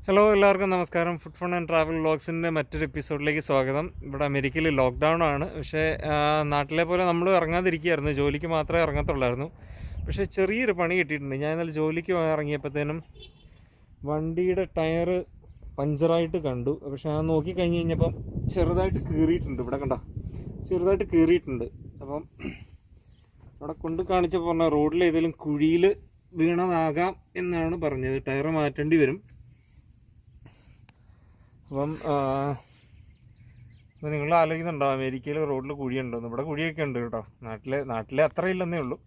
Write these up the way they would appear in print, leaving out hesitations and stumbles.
Hello, എല്ലാവർക്കും നമസ്കാരം. Food fun and travel വ്ളോഗ്സിൻ്റെ മറ്റൊരു എപ്പിസോഡിലേക്ക് സ്വാഗതം. ഇവിടെ അമേരിക്കയിൽ ലോക്ക്ഡൗൺ ആണ്. പക്ഷേ നാട്ടിലെ പോലെ നമ്മൾ ഇറങ്ങാതിരിക്കുകയായിരുന്നു. ജോലിക്ക് മാത്രമേ ഇറങ്ങത്തുള്ളായിരുന്നു. പക്ഷേ ചെറിയൊരു പണി കിട്ടിയിട്ടുണ്ട്. ഞാൻ ഇന്നലെ ജോലിക്ക് ഇറങ്ങിയപ്പോഴത്തേനും വണ്ടിയുടെ ടയറ് പഞ്ചറായിട്ട് കണ്ടു. പക്ഷേ ഞാൻ നോക്കിക്കഴിഞ്ഞ് കഴിഞ്ഞപ്പം ചെറുതായിട്ട് കീറിയിട്ടുണ്ട്. ഇവിടെ കണ്ട ചെറുതായിട്ട് കീറിയിട്ടുണ്ട്. അപ്പം അവിടെ കൊണ്ട് കാണിച്ചപ്പോൾ പറഞ്ഞാൽ റോഡിൽ ഏതെങ്കിലും കുഴിയിൽ വീണതാകാം എന്നാണ് പറഞ്ഞത്. ടയറ് മാറ്റേണ്ടി വരും. അപ്പം നിങ്ങൾ ആലോചിക്കുന്നുണ്ടോ അമേരിക്കയിൽ റോഡിൽ കുഴിയുണ്ടോന്ന്? ഇവിടെ കുഴിയൊക്കെ ഉണ്ട് കേട്ടോ. നാട്ടിലെ അത്ര ഇല്ലെന്നേ ഉള്ളൂ.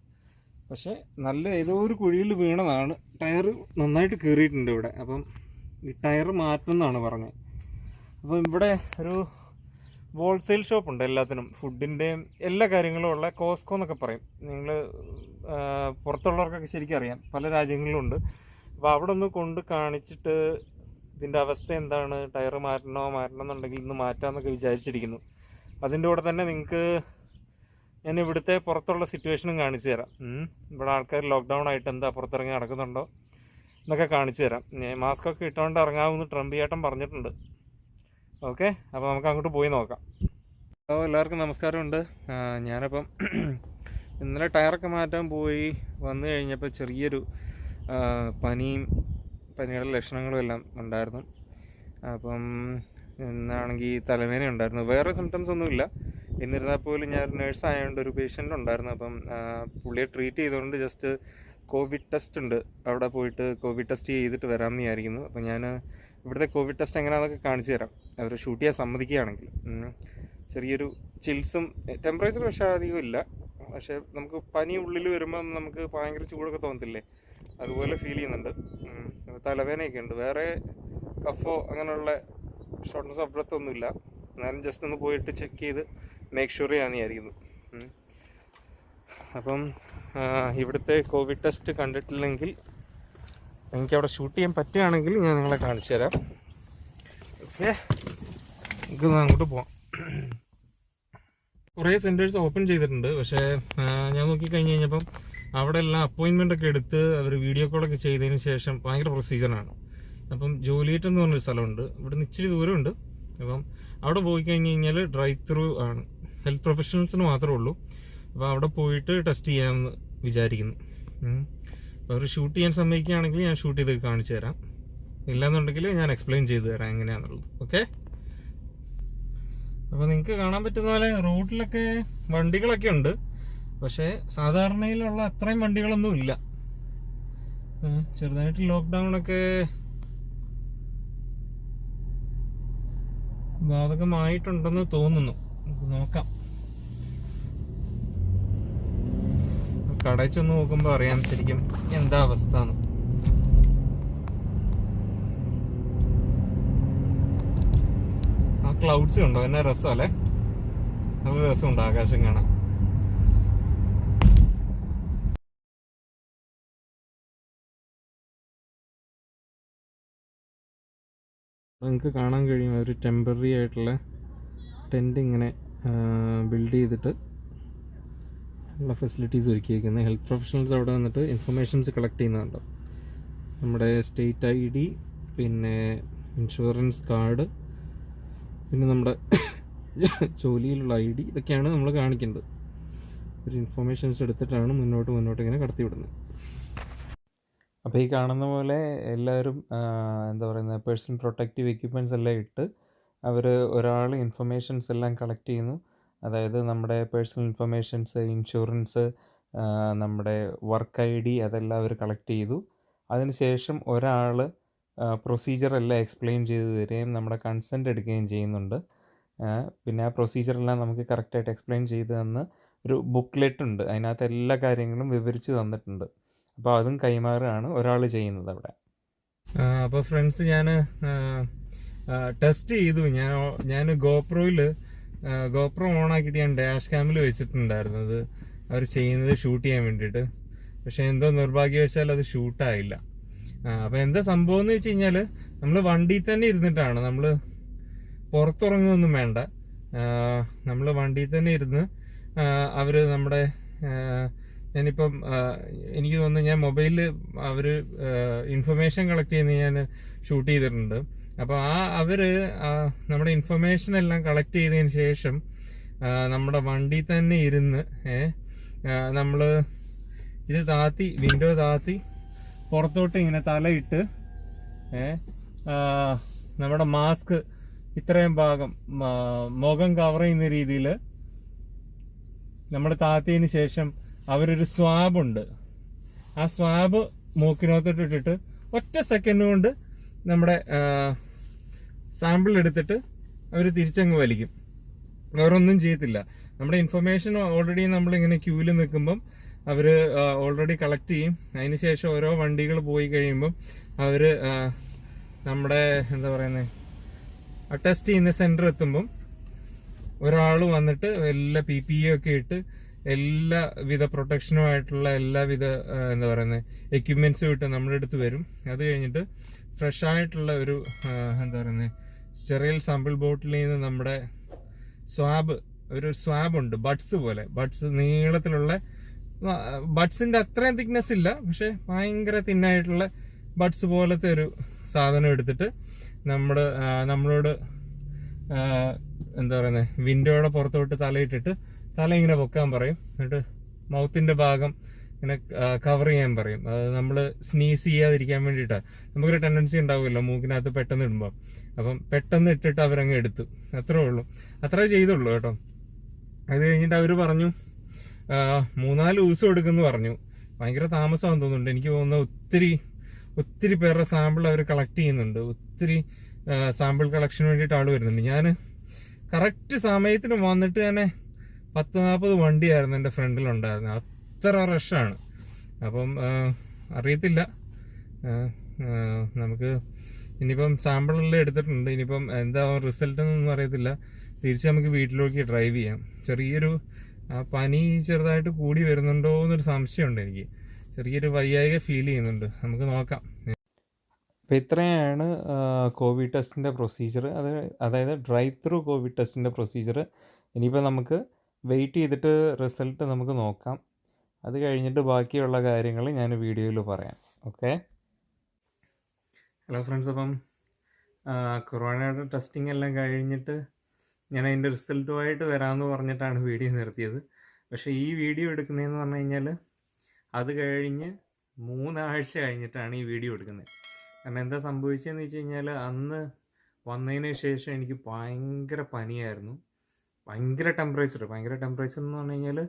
പക്ഷേ നല്ല ഏതോ ഒരു കുഴിയിൽ വീണതാണ്. ടയർ നന്നായിട്ട് കീറിയിട്ടുണ്ട് ഇവിടെ. അപ്പം ഈ ടയർ മാറ്റണം എന്നാണ് പറഞ്ഞത്. അപ്പം ഇവിടെ ഒരു ഹോൾസെയിൽ ഷോപ്പുണ്ട് എല്ലാത്തിനും, ഫുഡിൻ്റെയും എല്ലാ കാര്യങ്ങളും ഉള്ള. കോസ്കോ എന്നൊക്കെ പറയും. നിങ്ങൾ പുറത്തുള്ളവർക്കൊക്കെ ശരിക്കും അറിയാം, പല രാജ്യങ്ങളിലും ഉണ്ട്. അപ്പോൾ അവിടെ ഒന്ന് കൊണ്ട് കാണിച്ചിട്ട് ഇതിൻ്റെ അവസ്ഥ എന്താണ്, ടയർ മാറ്റണം എന്നുണ്ടെങ്കിൽ ഇന്ന് മാറ്റാമെന്നൊക്കെ വിചാരിച്ചിരിക്കുന്നു. അതിൻ്റെ കൂടെ തന്നെ നിങ്ങൾക്ക് ഞാൻ ഇവിടുത്തെ പുറത്തുള്ള സിറ്റുവേഷനും കാണിച്ചു തരാം. ഇവിടെ ആൾക്കാർ ലോക്ക്ഡൗൺ ആയിട്ട് എന്താ പുറത്തിറങ്ങി നടക്കുന്നുണ്ടോ എന്നൊക്കെ കാണിച്ചു തരാം. മാസ്കൊക്കെ ഇട്ടുകൊണ്ട് ഇറങ്ങാമെന്ന് ട്രംപ് ചേട്ടൻ പറഞ്ഞിട്ടുണ്ട്. ഓക്കെ, അപ്പോൾ നമുക്ക് അങ്ങോട്ട് പോയി നോക്കാം. അപ്പോൾ എല്ലാവർക്കും നമസ്കാരമുണ്ട്. ഞാനപ്പം ഇന്നലെ ടയറൊക്കെ മാറ്റാൻ പോയി വന്നു കഴിഞ്ഞപ്പോൾ ചെറിയൊരു പനിയുടെ ലക്ഷണങ്ങളും എല്ലാം ഉണ്ടായിരുന്നു. അപ്പം ഇന്നാണെങ്കിൽ തലവേദന ഉണ്ടായിരുന്നു. വേറെ സിംറ്റംസ് ഒന്നുമില്ല. എന്നിരുന്നാൽ പോലും ഞാൻ നേഴ്സ് ആയതുകൊണ്ട് ഒരു പേഷ്യൻ്റ് ഉണ്ടായിരുന്നു. അപ്പം പുള്ളിയെ ട്രീറ്റ് ചെയ്തുകൊണ്ട് ജസ്റ്റ് കോവിഡ് ടെസ്റ്റ് ഉണ്ട്, അവിടെ പോയിട്ട് കോവിഡ് ടെസ്റ്റ് ചെയ്തിട്ട് വരാമെന്ന് വിചാരിക്കുന്നു. അപ്പം ഞാൻ ഇവിടുത്തെ കോവിഡ് ടെസ്റ്റ് എങ്ങനെയാണെന്നൊക്കെ കാണിച്ചു തരാം, അവർ ഷൂട്ട് ചെയ്യാൻ സമ്മതിക്കുകയാണെങ്കിൽ. ചെറിയൊരു ചിൽസും ടെമ്പറേച്ചർ പക്ഷേ അധികം ഇല്ല. പക്ഷേ നമുക്ക് പനി ഉള്ളിൽ വരുമ്പം നമുക്ക് ഭയങ്കര ചൂടൊക്കെ തോന്നത്തില്ലേ, അതുപോലെ ഫീൽ ചെയ്യുന്നുണ്ട്. തലവേദനയൊക്കെ ഉണ്ട്. വേറെ കഫോ അങ്ങനെയുള്ള ഷോർട്ട്നെസ് ഓഫ് ബ്രെത്ത് ഒന്നുമില്ല. എന്നാലും ജസ്റ്റ് ഒന്ന് പോയിട്ട് ചെക്ക് ചെയ്ത് മേക്ക് ഷുവർ ചെയ്യാമെന്ന് വിചാരിക്കുന്നു. അപ്പം ഇവിടുത്തെ കോവിഡ് ടെസ്റ്റ് കണ്ടിട്ടില്ലെങ്കിൽ എനിക്കവിടെ ഷൂട്ട് ചെയ്യാൻ പറ്റുകയാണെങ്കിൽ ഞാൻ നിങ്ങളെ കാണിച്ചു തരാം. ഓക്കെ, നമുക്ക് അങ്ങോട്ട് പോവാം. കുറേ സെൻറ്റേഴ്സ് ഓപ്പൺ ചെയ്തിട്ടുണ്ട്. പക്ഷേ ഞാൻ നോക്കിക്കഴിഞ്ഞ് കഴിഞ്ഞപ്പം അവിടെ എല്ലാം അപ്പോയിൻമെൻ്റ് ഒക്കെ എടുത്ത് അവർ വീഡിയോ കോളൊക്കെ ചെയ്തതിന് ശേഷം ഭയങ്കര പ്രൊസീജിയറാണ്. അപ്പം ജോലിയേറ്റ് എന്ന് പറഞ്ഞൊരു സ്ഥലമുണ്ട്, ഇവിടെ നിന്ന് ഇച്ചിരി ദൂരമുണ്ട്. അപ്പം അവിടെ പോയി കഴിഞ്ഞ് കഴിഞ്ഞാൽ ഡ്രൈവ് ത്രൂ ആണ്, ഹെൽത്ത് പ്രൊഫഷണൽസിന് മാത്രമേ ഉള്ളൂ. അപ്പോൾ അവിടെ പോയിട്ട് ടെസ്റ്റ് ചെയ്യാമെന്ന് വിചാരിക്കുന്നു. അപ്പോൾ അവർ ഷൂട്ട് ചെയ്യാൻ സമ്മതിക്കുകയാണെങ്കിൽ ഞാൻ ഷൂട്ട് ചെയ്ത് കാണിച്ചു തരാം. ഇല്ലാന്നുണ്ടെങ്കിൽ ഞാൻ എക്സ്പ്ലെയിൻ ചെയ്ത് തരാം എങ്ങനെയാണെന്നുള്ളത്. ഓക്കെ, അപ്പോൾ നിങ്ങൾക്ക് കാണാൻ പറ്റുന്ന പോലെ റോഡിലൊക്കെ വണ്ടികളൊക്കെ ഉണ്ട്. പക്ഷേ സാധാരണയിലുള്ള അത്രയും വണ്ടികളൊന്നും ഇല്ല. ചെറുതായിട്ട് ലോക്ക്ഡൗണൊക്കെ ബാധകമായിട്ടുണ്ടെന്ന് തോന്നുന്നു. നോക്കാം, കടയിൽ ചെന്ന് നോക്കുമ്പോൾ അറിയാം ശരിക്കും എന്താ അവസ്ഥ എന്ന്. ആ ക്ലൗഡ്സ് ഉണ്ടോ, എന്നാ രസം അല്ലേ, നല്ല രസമുണ്ട് ആകാശം കാണാൻ. നിങ്ങൾക്ക് കാണാൻ കഴിയും ഒരു ടെമ്പററി ആയിട്ടുള്ള ടെൻറ്റ് ഇങ്ങനെ ബിൽഡ് ചെയ്തിട്ട് ഉള്ള ഫെസിലിറ്റീസ് ഒരുക്കിയിരിക്കുന്നത്. ഹെൽത്ത് പ്രൊഫഷണൽസ് അവിടെ വന്നിട്ട് ഇൻഫർമേഷൻസ് കളക്ട് ചെയ്യുന്നുണ്ടോ, നമ്മുടെ സ്റ്റേറ്റ് ID, പിന്നെ ഇൻഷുറൻസ് കാർഡ്, പിന്നെ നമ്മുടെ ജോലിയിലുള്ള ID, ഇതൊക്കെയാണ് നമ്മൾ കാണിക്കേണ്ടത്. ഒരു ഇൻഫർമേഷൻസ് എടുത്തിട്ടാണ് മുന്നോട്ട് ഇങ്ങനെ കടത്തി വിടുന്നത്. അപ്പോൾ ഈ കാണുന്ന പോലെ എല്ലാവരും എന്താ പറയുന്നത്, പേഴ്സണൽ പ്രൊട്ടക്റ്റീവ് എക്യുപ്മെൻറ്റ്സ് എല്ലാം ഇട്ട് അവർ ഒരാൾ ഇൻഫർമേഷൻസ് എല്ലാം കളക്ട് ചെയ്യുന്നു. അതായത് നമ്മുടെ പേഴ്സണൽ ഇൻഫർമേഷൻസ്, ഇൻഷുറൻസ്, നമ്മുടെ വർക്ക് ID, അതെല്ലാം അവർ കളക്ട് ചെയ്തു. അതിനുശേഷം ഒരാൾ പ്രൊസീജിയറെല്ലാം എക്സ്പ്ലെയിൻ ചെയ്ത് തരികയും നമ്മുടെ കൺസെൻറ്റ് എടുക്കുകയും ചെയ്യുന്നുണ്ട്. പിന്നെ ആ പ്രൊസീജിയറെല്ലാം നമുക്ക് കറക്റ്റായിട്ട് എക്സ്പ്ലെയിൻ ചെയ്ത് തന്ന് ഒരു ബുക്ക്ലെറ്റ് ഉണ്ട്, അതിനകത്ത് എല്ലാ കാര്യങ്ങളും വിവരിച്ച് തന്നിട്ടുണ്ട്. അപ്പോൾ അതും കൈമാറുകയാണ് ഒരാൾ ചെയ്യുന്നത് അവിടെ. അപ്പോൾ ഫ്രണ്ട്സ്, ഞാൻ ടെസ്റ്റ് ചെയ്തു. ഞാൻ ഗോപ്രോ ഓൺ ആക്കിയിട്ട് ഞാൻ ഡാഷ് ക്യാമിൽ വെച്ചിട്ടുണ്ടായിരുന്നത് അവർ ചെയ്യുന്നത് ഷൂട്ട് ചെയ്യാൻ വേണ്ടിയിട്ട്. പക്ഷെ എന്തോ നിർഭാഗ്യവശാൽ അത് ഷൂട്ടായില്ല. അപ്പോൾ എന്താ സംഭവം എന്ന് വെച്ച് കഴിഞ്ഞാൽ, നമ്മൾ വണ്ടിയിൽ തന്നെ ഇരുന്നിട്ടാണ്, നമ്മൾ പുറത്തിറങ്ങുന്നൊന്നും വേണ്ട, നമ്മൾ വണ്ടിയിൽ തന്നെ ഇരുന്ന് അവർ നമ്മുടെ ഞാനിപ്പം എനിക്ക് തോന്നുന്നു ഞാൻ മൊബൈലിൽ അവർ ഇൻഫർമേഷൻ കളക്ട് ചെയ്യുന്ന ഞാൻ ഷൂട്ട് ചെയ്തിട്ടുണ്ട്. അപ്പോൾ അവര് നമ്മുടെ ഇൻഫർമേഷൻ എല്ലാം കളക്ട് ചെയ്തതിന് ശേഷം നമ്മുടെ വണ്ടി തന്നെ ഇരുന്ന് നമ്മൾ ഇത് താത്തി, വിൻഡോ താത്തി പുറത്തോട്ട് ഇങ്ങനെ തലയിട്ട് നമ്മുടെ മാസ്ക് ഇത്രയും ഭാഗം മുഖം കവർ ചെയ്യുന്ന രീതിയിൽ നമ്മൾ താത്തിയതിന് ശേഷം അവരൊരു സ്വാബുണ്ട്, ആ സ്വാബ് മൂക്കിനകത്തോട്ട് ഇട്ടിട്ട് ഒറ്റ സെക്കൻഡ് കൊണ്ട് നമ്മുടെ സാമ്പിൾ എടുത്തിട്ട് അവർ തിരിച്ചങ്ങ് വലിക്കും. വേറൊന്നും ചെയ്യത്തില്ല. നമ്മുടെ ഇൻഫർമേഷൻ ഓൾറെഡി നമ്മളിങ്ങനെ ക്യൂവിൽ നിൽക്കുമ്പം അവർ ഓൾറെഡി കളക്ട് ചെയ്യും. അതിനുശേഷം ഓരോ വണ്ടികൾ പോയി കഴിയുമ്പം അവർ നമ്മുടെ എന്താ പറയുന്നത് ടെസ്റ്റ് ചെയ്യുന്ന സെന്റർ എത്തുമ്പം ഒരാൾ വന്നിട്ട് എല്ലാ PPE ഒക്കെ ഇട്ട് എല്ലാവിധ പ്രൊട്ടക്ഷനുമായിട്ടുള്ള എല്ലാവിധ എന്താ പറയുന്നത് എക്യുപ്മെന്റ്സും ഇട്ട് നമ്മുടെ അടുത്ത് വരും. അത് കഴിഞ്ഞിട്ട് ഫ്രഷ് ആയിട്ടുള്ള ഒരു എന്താ പറയുന്നത് സ്റ്റെറൈൽ സാമ്പിൾ ബോട്ടിൽ നിന്ന് നമ്മുടെ ഒരു സ്വാബ് ഉണ്ട്, ബഡ്സ് പോലെ, ബഡ്സ് നീളത്തിലുള്ള, ബഡ്സിന്റെ അത്രയും തിക്നെസ് ഇല്ല, പക്ഷെ ഭയങ്കര തിന്നായിട്ടുള്ള ബഡ്സ് പോലത്തെ ഒരു സാധനം എടുത്തിട്ട് നമ്മളോട് എന്താ പറയുന്നത് വിൻഡോയുടെ പുറത്തോട്ട് തലയിട്ടിട്ട് തല ഇങ്ങനെ പൊക്കാൻ പറയും. എന്നിട്ട് മൗത്തിന്റെ ഭാഗം ഇങ്ങനെ കവർ ചെയ്യാൻ പറയും. അത് നമ്മൾ സ്നീസ് ചെയ്യാതിരിക്കാൻ വേണ്ടിയിട്ടാണ്. നമുക്കൊരു ടെൻഡൻസി ഉണ്ടാവുമല്ലോ മൂക്കിനകത്ത് പെട്ടെന്ന് ഇടുമ്പോൾ. അപ്പം പെട്ടെന്ന് ഇട്ടിട്ട് അവരങ്ങ് എടുത്തു. അത്രേ ഉള്ളൂ, അത്രേ ചെയ്തുള്ളൂ കേട്ടോ. അത് കഴിഞ്ഞിട്ട് അവർ പറഞ്ഞു 3-4 ദിവസം എടുക്കുമെന്ന് പറഞ്ഞു. ഭയങ്കര താമസമാണെന്ന് തോന്നുന്നുണ്ട്. എനിക്ക് തോന്നുന്നു ഒത്തിരി പേരുടെ സാമ്പിൾ അവർ കളക്ട് ചെയ്യുന്നുണ്ട്. ഒത്തിരി സാമ്പിൾ കളക്ഷന് വേണ്ടിയിട്ട് ആൾ വരുന്നുണ്ട്. ഞാൻ കറക്റ്റ് സമയത്തിന് വന്നിട്ട് തന്നെ 10-40 വണ്ടിയായിരുന്നു എൻ്റെ ഫ്രണ്ടിലുണ്ടായിരുന്നത്. അത്ര റഷാണ്. അപ്പം അറിയത്തില്ല, നമുക്ക് ഇനിയിപ്പം സാമ്പിളെല്ലാം എടുത്തിട്ടുണ്ട്. ഇനിയിപ്പം എന്താ റിസൾട്ട് എന്നൊന്നും അറിയത്തില്ല. തിരിച്ച് നമുക്ക് വീട്ടിലേക്ക് ഡ്രൈവ് ചെയ്യാം. ചെറിയൊരു പനി ചെറുതായിട്ട് കൂടി വരുന്നുണ്ടോ എന്നൊരു സംശയമുണ്ട് എനിക്ക്. ചെറിയൊരു വയ്യായിക ഫീൽ ചെയ്യുന്നുണ്ട്. നമുക്ക് നോക്കാം. അപ്പം ഇത്രയാണ് കോവിഡ് ടെസ്റ്റിൻ്റെ പ്രൊസീജിയർ. അതായത് ഡ്രൈവ് ത്രൂ കോവിഡ് ടെസ്റ്റിൻ്റെ പ്രൊസീജിയർ. ഇനിയിപ്പോൾ നമുക്ക് വെയിറ്റ് ചെയ്തിട്ട് റിസൾട്ട് നമുക്ക് നോക്കാം. അത് കഴിഞ്ഞിട്ട് ബാക്കിയുള്ള കാര്യങ്ങൾ ഞാൻ വീഡിയോയിൽ പറയാം. ഓക്കെ. ഹലോ ഫ്രണ്ട്സ്, അപ്പം കൊറോണയുടെ ടെസ്റ്റിംഗ് എല്ലാം കഴിഞ്ഞിട്ട് ഞാൻ അതിൻ്റെ റിസൾട്ടുമായിട്ട് വരാമെന്ന് പറഞ്ഞിട്ടാണ് വീഡിയോ നിർത്തിയത്. പക്ഷേ ഈ വീഡിയോ എടുക്കുന്നതെന്ന് പറഞ്ഞു കഴിഞ്ഞാൽ അത് കഴിഞ്ഞ് 3 ആഴ്ച കഴിഞ്ഞിട്ടാണ് ഈ വീഡിയോ എടുക്കുന്നത്. കാരണം എന്താ സംഭവിച്ചതെന്ന് വെച്ച് കഴിഞ്ഞാൽ അന്ന് വന്നതിന് ശേഷം എനിക്ക് ഭയങ്കര പനിയായിരുന്നു. ഭയങ്കര ടെമ്പറേച്ചർ എന്ന് പറഞ്ഞു കഴിഞ്ഞാൽ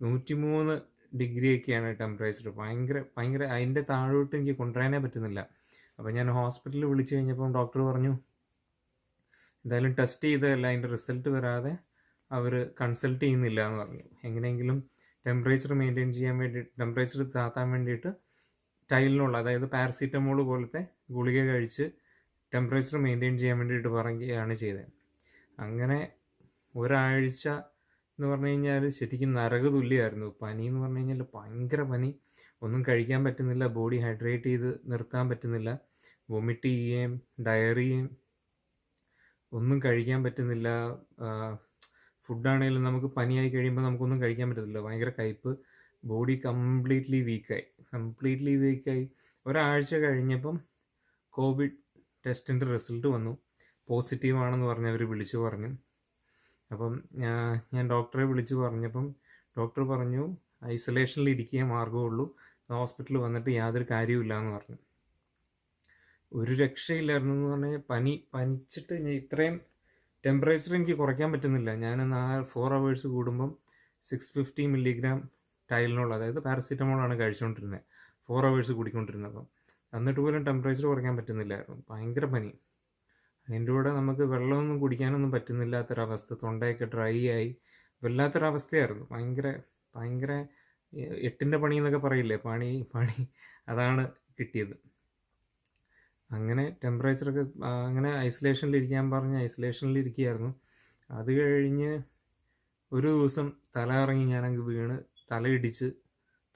103 ഡിഗ്രിയൊക്കെയാണ് ടെമ്പറേച്ചർ. ഭയങ്കര അതിൻ്റെ താഴോട്ട് എനിക്ക് കൊണ്ടുവരാനേ പറ്റുന്നില്ല. അപ്പോൾ ഞാൻ ഹോസ്പിറ്റലിൽ വിളിച്ചു കഴിഞ്ഞപ്പം ഡോക്ടർ പറഞ്ഞു എന്തായാലും ടെസ്റ്റ് ചെയ്തതല്ല, അതിൻ്റെ റിസൾട്ട് വരാതെ അവർ കൺസൾട്ട് ചെയ്യുന്നില്ല എന്ന് പറഞ്ഞു. എങ്ങനെയെങ്കിലും ടെമ്പറേച്ചർ മെയിൻറ്റെയിൻ ചെയ്യാൻ വേണ്ടി, ടെമ്പറേച്ചർ താത്താൻ വേണ്ടിയിട്ട് ടൈലിനുള്ള, അതായത് പാരസിറ്റമോൾ പോലത്തെ ഗുളിക കഴിച്ച് ടെമ്പറേച്ചർ മെയിൻറ്റെയിൻ ചെയ്യാൻ വേണ്ടിയിട്ട് പറയുകയാണ് ചെയ്തത്. അങ്ങനെ ഒരാഴ്ച എന്ന് പറഞ്ഞു കഴിഞ്ഞാൽ ശരിക്കും നരക തുല്യമായിരുന്നു. പനി എന്ന് പറഞ്ഞു കഴിഞ്ഞാൽ ഭയങ്കര പനി. ഒന്നും കഴിക്കാൻ പറ്റുന്നില്ല, ബോഡി ഹൈഡ്രേറ്റ് ചെയ്ത് നിർത്താൻ പറ്റുന്നില്ല, വൊമിറ്റ് ചെയ്യുകയും ഡയറിയും, ഒന്നും കഴിക്കാൻ പറ്റുന്നില്ല. ഫുഡാണെങ്കിലും നമുക്ക് പനിയായി കഴിയുമ്പോൾ നമുക്കൊന്നും കഴിക്കാൻ പറ്റത്തില്ല. ഭയങ്കര കയ്പ്പ്, ബോഡി കംപ്ലീറ്റ്ലി വീക്കായി. ഒരാഴ്ച കഴിഞ്ഞപ്പം കോവിഡ് ടെസ്റ്റിൻ്റെ റിസൾട്ട് വന്നു. പോസിറ്റീവ് ആണെന്ന് പറഞ്ഞ് അവർ വിളിച്ചു പറഞ്ഞു. അപ്പം ഞാൻ ഡോക്ടറെ വിളിച്ചു പറഞ്ഞപ്പം ഡോക്ടർ പറഞ്ഞു ഐസൊലേഷനിൽ ഇരിക്കുക മാർഗമുള്ളൂ, ഹോസ്പിറ്റലിൽ വന്നിട്ട് യാതൊരു കാര്യമില്ല എന്ന് പറഞ്ഞു. ഒരു രക്ഷയില്ലായിരുന്നു എന്ന് പറഞ്ഞാൽ പനിച്ചിട്ട് ഇത്രയും ടെമ്പറേച്ചർ എനിക്ക് കുറയ്ക്കാൻ പറ്റുന്നില്ല. ഞാൻ 4 hours കൂടുമ്പം 650 milligram ടൈലിനോൾ, അതായത് പാരസിറ്റമോളാണ് കഴിച്ചുകൊണ്ടിരുന്നത്. 4 hours കൂടിക്കൊണ്ടിരുന്നപ്പം എന്നിട്ട് പോലും ടെമ്പറേച്ചർ കുറയ്ക്കാൻ പറ്റുന്നില്ലായിരുന്നു. ഭയങ്കര പനി. അതിൻ്റെ കൂടെ നമുക്ക് വെള്ളമൊന്നും കുടിക്കാനൊന്നും പറ്റുന്നില്ലാത്തൊരവസ്ഥ. തൊണ്ടയൊക്കെ ഡ്രൈ ആയി വല്ലാത്തൊരവസ്ഥയായിരുന്നു. ഭയങ്കര 8ന്റെ പണി എന്നൊക്കെ പറയില്ലേ, പണി അതാണ് കിട്ടിയത്. അങ്ങനെ ടെമ്പറേച്ചറൊക്കെ അങ്ങനെ ഐസൊലേഷനിലിരിക്കാൻ പറഞ്ഞ് ഐസൊലേഷനിലിരിക്കുകയായിരുന്നു. അത് കഴിഞ്ഞ് ഒരു ദിവസം തല ഇറങ്ങി ഞാനങ്ങ് വീണ് തലയിടിച്ച്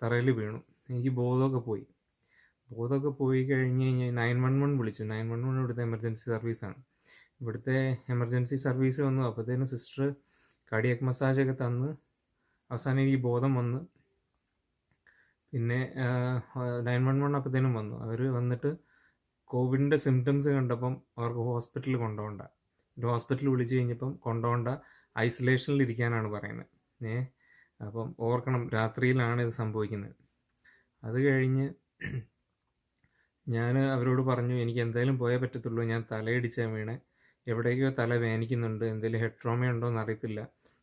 തറയിൽ വീണു. എനിക്ക് ബോധമൊക്കെ പോയി കഴിഞ്ഞ് കഴിഞ്ഞാൽ 911 വിളിച്ചു. 911 ഇവിടുത്തെ എമർജൻസി സർവീസാണ്. ഇവിടുത്തെ എമർജൻസി സർവീസ് വന്നു. അപ്പോഴത്തേനും സിസ്റ്റർ കാർഡിയാക് മസാജൊക്കെ തന്ന് അവസാനം എനിക്ക് ബോധം വന്ന് പിന്നെ 911 അപ്പോഴത്തേനും വന്നു. അവർ വന്നിട്ട് കോവിഡിൻ്റെ സിംറ്റംസ് കണ്ടപ്പം അവർക്ക് ഹോസ്പിറ്റലിൽ കൊണ്ടുപോകണ്ട. ഒരു ഹോസ്പിറ്റലിൽ വിളിച്ച് കഴിഞ്ഞപ്പം കൊണ്ടുപോകണ്ട, ഐസൊലേഷനിൽ ഇരിക്കാനാണ് പറയുന്നത്. അപ്പം ഓർക്കണം, രാത്രിയിലാണ് ഇത് സംഭവിക്കുന്നത്. അത് കഴിഞ്ഞ് ഞാൻ അവരോട് പറഞ്ഞു, എനിക്ക് എന്തായാലും പോയേ പറ്റത്തുള്ളൂ, ഞാൻ തലയിടിച്ചാൽ വീണേ, എവിടേക്കോ തല വേദനിക്കുന്നുണ്ട്, എന്തെങ്കിലും ഹെഡ് ട്രോമ ഉണ്ടോ എന്ന് അറിയത്തില്ല,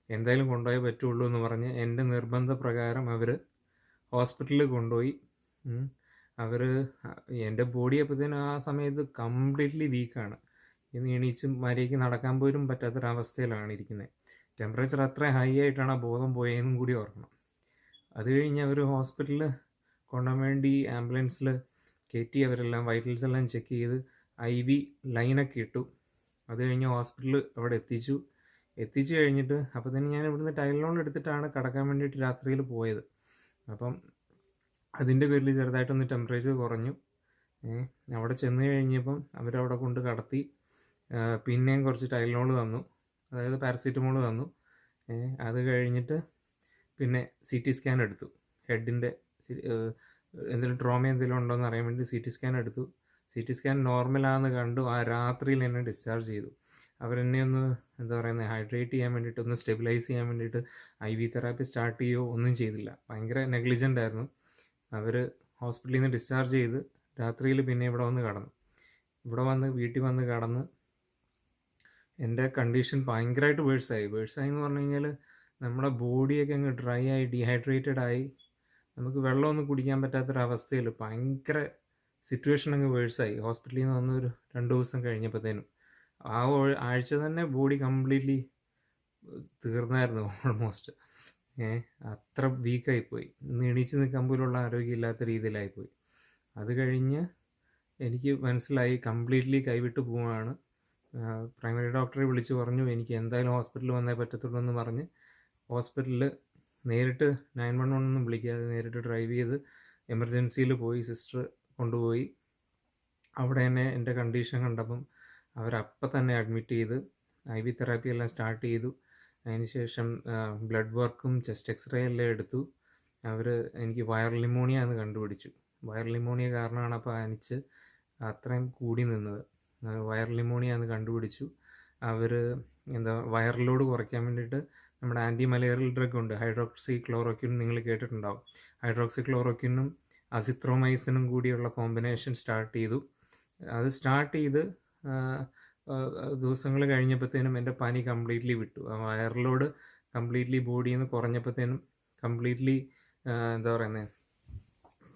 എന്തായാലും കൊണ്ടുപോയേ പറ്റുള്ളൂ എന്ന് പറഞ്ഞ് എൻ്റെ നിർബന്ധപ്രകാരം അവർ ഹോസ്പിറ്റലിൽ കൊണ്ടുപോയി. അവർ എൻ്റെ ബോഡി അപ്പോഴത്തേനും ആ സമയത്ത് കംപ്ലീറ്റ്ലി വീക്കാണ്. ഇന്ന് എണീച്ചും മര്യാദയ്ക്ക് നടക്കാൻ പോലും പറ്റാത്തൊരവസ്ഥയിലാണ് ഇരിക്കുന്നത്. ടെമ്പറേച്ചർ അത്ര ഹൈ ആയിട്ടാണ് ആ ബോധം പോയതെന്നും കൂടി ഓർക്കണം. അത് കഴിഞ്ഞ് അവർ ഹോസ്പിറ്റലിൽ കൊണ്ടുപോകാൻ വേണ്ടി ആംബുലൻസിൽ കയറ്റി അവരെല്ലാം വൈറ്റൽസ് എല്ലാം ചെക്ക് ചെയ്ത് IV ലൈനൊക്കെ ഇട്ടു. അത് കഴിഞ്ഞ് ഹോസ്പിറ്റലിൽ അവിടെ എത്തിച്ചു കഴിഞ്ഞിട്ട് അപ്പോൾ തന്നെ ഞാൻ ഇവിടുന്ന് ടൈലോൺ എടുത്തിട്ടാണ് കിടക്കാൻ വേണ്ടിയിട്ട് രാത്രിയിൽ പോയത്. അപ്പം അതിൻ്റെ പേരിൽ ചെറുതായിട്ടൊന്ന് ടെമ്പറേച്ചർ കുറഞ്ഞു. അവിടെ ചെന്ന് കഴിഞ്ഞപ്പം അവരവിടെ കൊണ്ട് കടത്തി. പിന്നെയും കുറച്ച് ടൈലോൺ തന്നു, അതായത് പാരസിറ്റമോൾ തന്നു. അത് കഴിഞ്ഞിട്ട് പിന്നെ CT സ്കാൻ എടുത്തു. ഹെഡിൻ്റെ എന്തെങ്കിലും ട്രോമ എന്തെങ്കിലും ഉണ്ടോ എന്ന് അറിയാൻ വേണ്ടി CT സ്കാൻ എടുത്തു. CT സ്കാൻ നോർമലാണെന്ന് കണ്ടു. ആ രാത്രിയിൽ എന്നെ ഡിസ്ചാർജ് ചെയ്തു. അവരെന്നെ ഒന്ന് ഹൈഡ്രേറ്റ് ചെയ്യാൻ വേണ്ടിയിട്ട്, ഒന്ന് സ്റ്റെബിലൈസ് ചെയ്യാൻ വേണ്ടിയിട്ട് IV തെറാപ്പി സ്റ്റാർട്ട് ചെയ്യുകയോ ഒന്നും ചെയ്തില്ല. ഭയങ്കര നെഗ്ലിജൻ്റ് ആയിരുന്നു. അവർ ഹോസ്പിറ്റലിൽ നിന്ന് ഡിസ്ചാർജ് ചെയ്ത് രാത്രിയിൽ പിന്നെ ഇവിടെ വന്ന് വീട്ടിൽ വന്ന് കടന്ന് എൻ്റെ കണ്ടീഷൻ ഭയങ്കരമായിട്ട് വേഴ്സായി എന്ന് പറഞ്ഞു കഴിഞ്ഞാൽ നമ്മുടെ ബോഡിയൊക്കെ അങ്ങ് ഡ്രൈ ആയി, ഡീഹൈഡ്രേറ്റഡ് ആയി, നമുക്ക് വെള്ളമൊന്നും കുടിക്കാൻ പറ്റാത്തൊരവസ്ഥയിൽ ഭയങ്കര സിറ്റുവേഷൻ അങ്ങ് വേഴ്സായി. ഹോസ്പിറ്റലിൽ നിന്ന് വന്ന് ഒരു 2 ദിവസം കഴിഞ്ഞപ്പോഴത്തേനും ആ ആഴ്ച തന്നെ ബോഡി കംപ്ലീറ്റ്ലി തീർന്നായിരുന്നു ഓൾമോസ്റ്റ്. അത്ര വീക്കായിപ്പോയി. ഇന്ന് എണീച്ച് നിൽക്കാൻ പോലുള്ള ആരോഗ്യമില്ലാത്ത രീതിയിലായിപ്പോയി. അത് കഴിഞ്ഞ് എനിക്ക് മനസ്സിലായി കംപ്ലീറ്റ്ലി കൈവിട്ട് പോവുകയാണ്. പ്രൈമറി ഡോക്ടറെ വിളിച്ച് പറഞ്ഞു, എനിക്ക് എന്തായാലും ഹോസ്പിറ്റലിൽ വന്നേ പറ്റത്തുള്ളൂ എന്ന് പറഞ്ഞ് ഹോസ്പിറ്റലിൽ നേരിട്ട് 911 ഒന്നും വിളിക്കാതെ നേരിട്ട് ഡ്രൈവ് ചെയ്ത് എമർജൻസിയിൽ പോയി. സിസ്റ്റർ കൊണ്ടുപോയി. അവിടെ തന്നെ എൻ്റെ കണ്ടീഷൻ കണ്ടപ്പം അവരപ്പം തന്നെ അഡ്മിറ്റ് ചെയ്ത് IV തെറാപ്പി എല്ലാം സ്റ്റാർട്ട് ചെയ്തു. അതിനുശേഷം ബ്ലഡ് വർക്കും ചെസ്റ്റ് എക്സ്റേ എല്ലാം എടുത്തു. അവർ എനിക്ക് വൈറൽ ന്യൂമോണിയ എന്ന് കണ്ടുപിടിച്ചു. വൈറൽ ന്യൂമോണിയ കാരണമാണ് അപ്പോൾ അനിച്ച് അത്രയും കൂടി നിന്നത്. വൈറൽ ന്യൂമോണിയ എന്ന് കണ്ടുപിടിച്ചു. അവർ വൈറൽ ലോഡ് കുറയ്ക്കാൻ വേണ്ടിയിട്ട് നമ്മുടെ ആൻറ്റി മലേറിയൽ ഡ്രഗ് ഉണ്ട്, ഹൈഡ്രോക്സി ക്ലോറോക്വിൻ, നിങ്ങൾ കേട്ടിട്ടുണ്ടാവും. ഹൈഡ്രോക്സി ക്ലോറോക്വിനും അസിത്രോമൈസിനും കൂടിയുള്ള കോമ്പിനേഷൻ സ്റ്റാർട്ട് ചെയ്തു. അത് സ്റ്റാർട്ട് ചെയ്ത് ദിവസങ്ങൾ കഴിഞ്ഞപ്പോഴത്തേനും എൻ്റെ പനി കംപ്ലീറ്റ്ലി വിട്ടു. വൈറൽ ലോഡ് കംപ്ലീറ്റ്ലി ബോഡിയിൽ നിന്ന് കുറഞ്ഞപ്പോഴത്തേനും കംപ്ലീറ്റ്ലി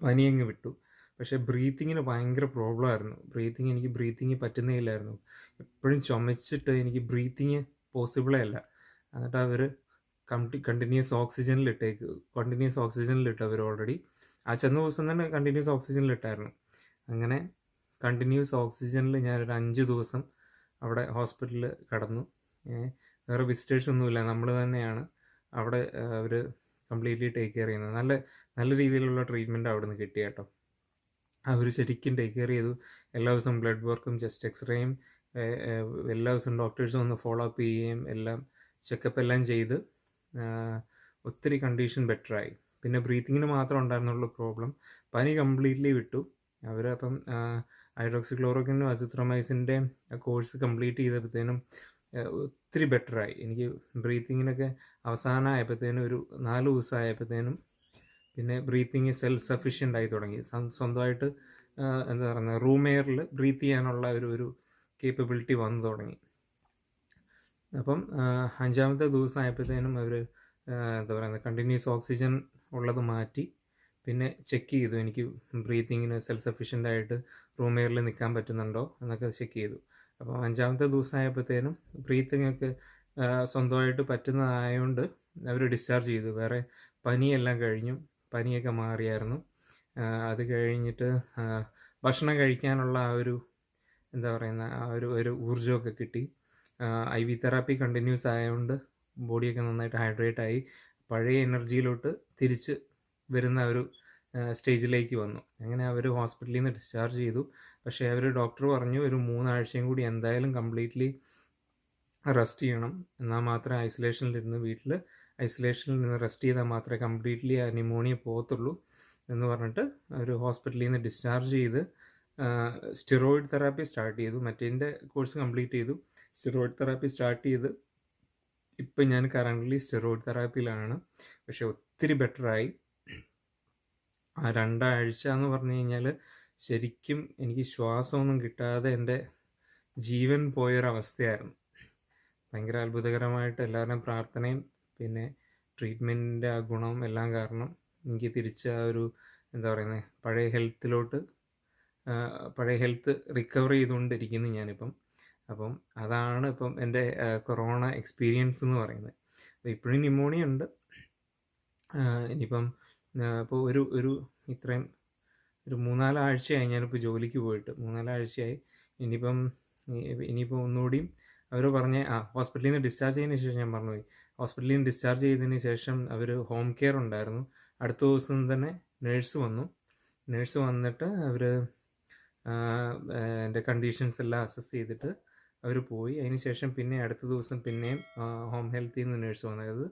പനി അങ്ങ് വിട്ടു. പക്ഷേ ബ്രീത്തിങ്ങിന് ഭയങ്കര പ്രോബ്ലം ആയിരുന്നു. എനിക്ക് ബ്രീത്തിങ് പറ്റുന്നേ ഇല്ലായിരുന്നു. എപ്പോഴും ചുമച്ചിട്ട് എനിക്ക് ബ്രീത്തിങ് പോസിബിളേ അല്ല. എന്നിട്ട് അവർ കണ്ടിന്യൂസ് ഓക്സിജനിലിട്ട് അവർ ഓൾറെഡി ആ ചെന്ന ദിവസം തന്നെ കണ്ടിന്യൂസ് ഓക്സിജനിലിട്ടായിരുന്നു. അങ്ങനെ കണ്ടിന്യൂസ് ഓക്സിജനിൽ ഞാനൊരു 5 ദിവസം അവിടെ ഹോസ്പിറ്റലിൽ കിടന്നു. വേറെ വിസിറ്റേഴ്സ് ഒന്നുമില്ല, നമ്മൾ തന്നെയാണ് അവിടെ അവർ കംപ്ലീറ്റ്ലി ടേക്ക് കെയർ ചെയ്യുന്നത്. നല്ല രീതിയിലുള്ള ട്രീറ്റ്മെൻറ്റ് അവിടെ നിന്ന് കിട്ടി കേട്ടോ. അവർ ശരിക്കും ടേക്ക് കെയർ ചെയ്തു. എല്ലാ ദിവസവും ബ്ലഡ് വർക്കും ചെസ്റ്റ് എക്സ്റേയും എല്ലാ ദിവസവും ഡോക്ടേഴ്സും ഒന്ന് ഫോളോ അപ്പ് ചെയ്യുകയും എല്ലാം ചെക്കപ്പ് എല്ലാം ചെയ്ത് ഒത്തിരി കണ്ടീഷൻ ബെറ്ററായി. പിന്നെ ബ്രീത്തിങ്ങിന് മാത്രം ഉണ്ടായിരുന്നുള്ളൂ പ്രോബ്ലം. പനി കംപ്ലീറ്റ്ലി വിട്ടു. അവരപ്പം ഹൈഡ്രോക്സിക്ലോറോക്വിനും അസിത്രോമൈസിൻ്റെ കോഴ്സ് കംപ്ലീറ്റ് ചെയ്തപ്പോഴത്തേനും ഒത്തിരി ബെറ്ററായി. എനിക്ക് ബ്രീത്തിങ്ങിനൊക്കെ അവസാനമായപ്പോഴത്തേനും ഒരു 4 ദിവസം ആയപ്പോഴത്തേനും പിന്നെ ബ്രീത്തിങ് സെൽഫ് സഫിഷ്യൻ്റ് ആയി തുടങ്ങി. സ്വന്തമായിട്ട് റൂം എയറിൽ ബ്രീത്ത് ചെയ്യാനുള്ള ഒരു കേപ്പബിലിറ്റി വന്നു തുടങ്ങി. അപ്പം 5ാമത്തെ ദിവസം ആയപ്പോഴത്തേനും അവർ കണ്ടിന്യൂസ് ഓക്സിജൻ ഉള്ളത് മാറ്റി പിന്നെ ചെക്ക് ചെയ്തു. എനിക്ക് ബ്രീത്തിങ്ങിന് സെൽഫ് സഫിഷ്യൻ്റ് ആയിട്ട് റൂം എയറിൽ നിൽക്കാൻ പറ്റുന്നുണ്ടോ എന്നൊക്കെ ചെക്ക് ചെയ്തു. അപ്പോൾ 5ാമത്തെ ദിവസം ആയപ്പോഴത്തേനും ബ്രീത്തിങ്ങൊക്കെ സ്വന്തമായിട്ട് പറ്റുന്നതായതുകൊണ്ട് അവർ ഡിസ്ചാർജ് ചെയ്തു. വേറെ പനിയെല്ലാം കഴിഞ്ഞു, പനിയൊക്കെ മാറിയായിരുന്നു. അത് കഴിഞ്ഞിട്ട് ഭക്ഷണം കഴിക്കാനുള്ള ആ ഒരു ഒരു ഊർജ്ജമൊക്കെ കിട്ടി. IV തെറാപ്പി കണ്ടിന്യൂസ് ആയതുകൊണ്ട് ബോഡിയൊക്കെ നന്നായിട്ട് ഹൈഡ്രേറ്റ് ആയി പഴയ എനർജിയിലോട്ട് തിരിച്ച് വരുന്ന ഒരു സ്റ്റേജിലേക്ക് വന്നു. അങ്ങനെ അവർ ഹോസ്പിറ്റലിൽ നിന്ന് ഡിസ്ചാർജ് ചെയ്തു. പക്ഷേ ഡോക്ടർ പറഞ്ഞു ഒരു 3 ആഴ്ചയും കൂടി എന്തായാലും കംപ്ലീറ്റ്ലി റെസ്റ്റ് ചെയ്യണം, എന്നാൽ മാത്രമേ ഐസൊലേഷനിൽ നിന്ന് റെസ്റ്റ് ചെയ്താൽ മാത്രമേ കംപ്ലീറ്റ്ലി ആ ന്യൂമോണിയ പോകത്തുള്ളൂ. എന്ന് പറഞ്ഞിട്ട് ഒരു ഹോസ്പിറ്റലിൽ നിന്ന് ഡിസ്ചാർജ് ചെയ്ത് സ്റ്റിറോയിഡ് തെറാപ്പി സ്റ്റാർട്ട് ചെയ്തു. മറ്റേതിൻ്റെ കോഴ്സ് കംപ്ലീറ്റ് ചെയ്തു. സ്റ്റിറോയിഡ് തെറാപ്പി സ്റ്റാർട്ട് ചെയ്ത് ഇപ്പം ഞാൻ കറൻ്റ്ലി സ്റ്റിറോയിഡ് തെറാപ്പിയിലാണ്. പക്ഷെ ഒത്തിരി ബെറ്ററായി. ആ 2 ആഴ്ച എന്ന് പറഞ്ഞു കഴിഞ്ഞാൽ ശരിക്കും എനിക്ക് ശ്വാസമൊന്നും കിട്ടാതെ എൻ്റെ ജീവൻ പോയൊരവസ്ഥയായിരുന്നു. ഭയങ്കര അത്ഭുതകരമായിട്ട് എല്ലാവരുടെയും പ്രാർത്ഥനയും പിന്നെ ട്രീറ്റ്മെൻറ്റിൻ്റെ ആ ഗുണവും എല്ലാം കാരണം എനിക്ക് തിരിച്ച് ആ ഒരു എന്താ പറയുന്നത് പഴയ ഹെൽത്ത് റിക്കവർ ചെയ്തുകൊണ്ടിരിക്കുന്നു ഞാനിപ്പം. അപ്പം അതാണ് ഇപ്പം എൻ്റെ കൊറോണ എക്സ്പീരിയൻസ് എന്ന് പറയുന്നത്. അപ്പോൾ ഇപ്പോഴും ന്യൂമോണിയ ഉണ്ട്. ഇനിയിപ്പം ഇപ്പോൾ ഒരു ഇത്രയും ഒരു 3-4 ആഴ്ചയായി ഞാനിപ്പോൾ ജോലിക്ക് പോയിട്ട് 3-4 ആഴ്ചയായി. ഇനിയിപ്പോൾ ഒന്നുകൂടിയും അവർ പറഞ്ഞ് ഹോസ്പിറ്റലിൽ നിന്ന് ഡിസ്ചാർജ് ചെയ്തതിന് ശേഷം ഞാൻ പറഞ്ഞുപോയി, ഹോസ്പിറ്റലിൽ നിന്ന് ഡിസ്ചാർജ് ചെയ്തതിന് ശേഷം അവർ ഹോം കെയർ ഉണ്ടായിരുന്നു. അടുത്ത ദിവസം തന്നെ നേഴ്സ് വന്നിട്ട് അവർ എൻ്റെ കണ്ടീഷൻസ് എല്ലാം അസസ് ചെയ്തിട്ട് അവർ പോയി. അതിന് ശേഷം പിന്നെ അടുത്ത ദിവസം പിന്നെയും ഹോം ഹെൽത്തിൽ നിന്ന് നേഴ്സ് വന്നു. അതായത്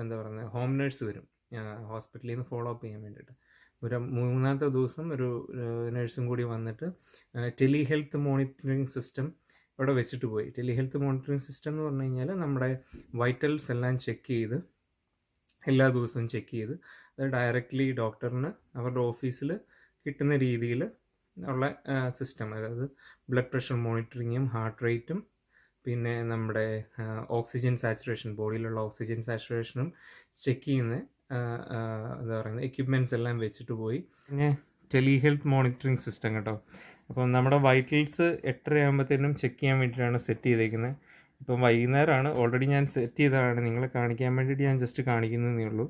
എന്താ പറയുന്നത്, ഹോം നേഴ്സ് വരും ഹോസ്പിറ്റലിൽ നിന്ന് ഫോളോ അപ്പ് ചെയ്യാൻ വേണ്ടിയിട്ട്. ഒരു 3-ാമത്തെ ദിവസം ഒരു നേഴ്സും കൂടി വന്നിട്ട് ടെലി ഹെൽത്ത് മോണിറ്ററിങ് സിസ്റ്റം ഇവിടെ വെച്ചിട്ട് പോയി. ടെലി ഹെൽത്ത് മോണിറ്ററിങ് സിസ്റ്റം എന്ന് പറഞ്ഞു കഴിഞ്ഞാൽ നമ്മുടെ വൈറ്റൽസ് എല്ലാം ചെക്ക് ചെയ്ത് എല്ലാ ദിവസവും ചെക്ക് ചെയ്ത് അത് ഡയറക്റ്റ്ലി ഡോക്ടറിന് അവരുടെ ഓഫീസിൽ കിട്ടുന്ന രീതിയിൽ ഉള്ള സിസ്റ്റം. അതായത് ബ്ലഡ് പ്രഷർ മോണിറ്ററിങ്ങും ഹാർട്ട് റേറ്റും പിന്നെ നമ്മുടെ ഓക്സിജൻ സാച്ചുറേഷൻ, ബോഡിയിലുള്ള ഓക്സിജൻ സാച്ചുറേഷനും ചെക്ക് ചെയ്യുന്ന എന്താ പറയുന്നത് എക്യുപ്മെൻറ്റ്സ് എല്ലാം വെച്ചിട്ട് പോയി. പിന്നെ ടെലി ഹെൽത്ത് മോണിറ്ററിങ് സിസ്റ്റം കേട്ടോ. അപ്പം നമ്മുടെ വൈറ്റൽസ് 8:30 ആകുമ്പോഴത്തേനും ചെക്ക് ചെയ്യാൻ വേണ്ടിയിട്ടാണ് സെറ്റ് ചെയ്തേക്കുന്നത്. ഇപ്പം വൈകുന്നേരമാണ്, ഓൾറെഡി ഞാൻ സെറ്റ് ചെയ്തതാണ്, നിങ്ങളെ കാണിക്കാൻ വേണ്ടിയിട്ട് ഞാൻ ജസ്റ്റ് കാണിക്കുന്നതേ ഉള്ളൂ.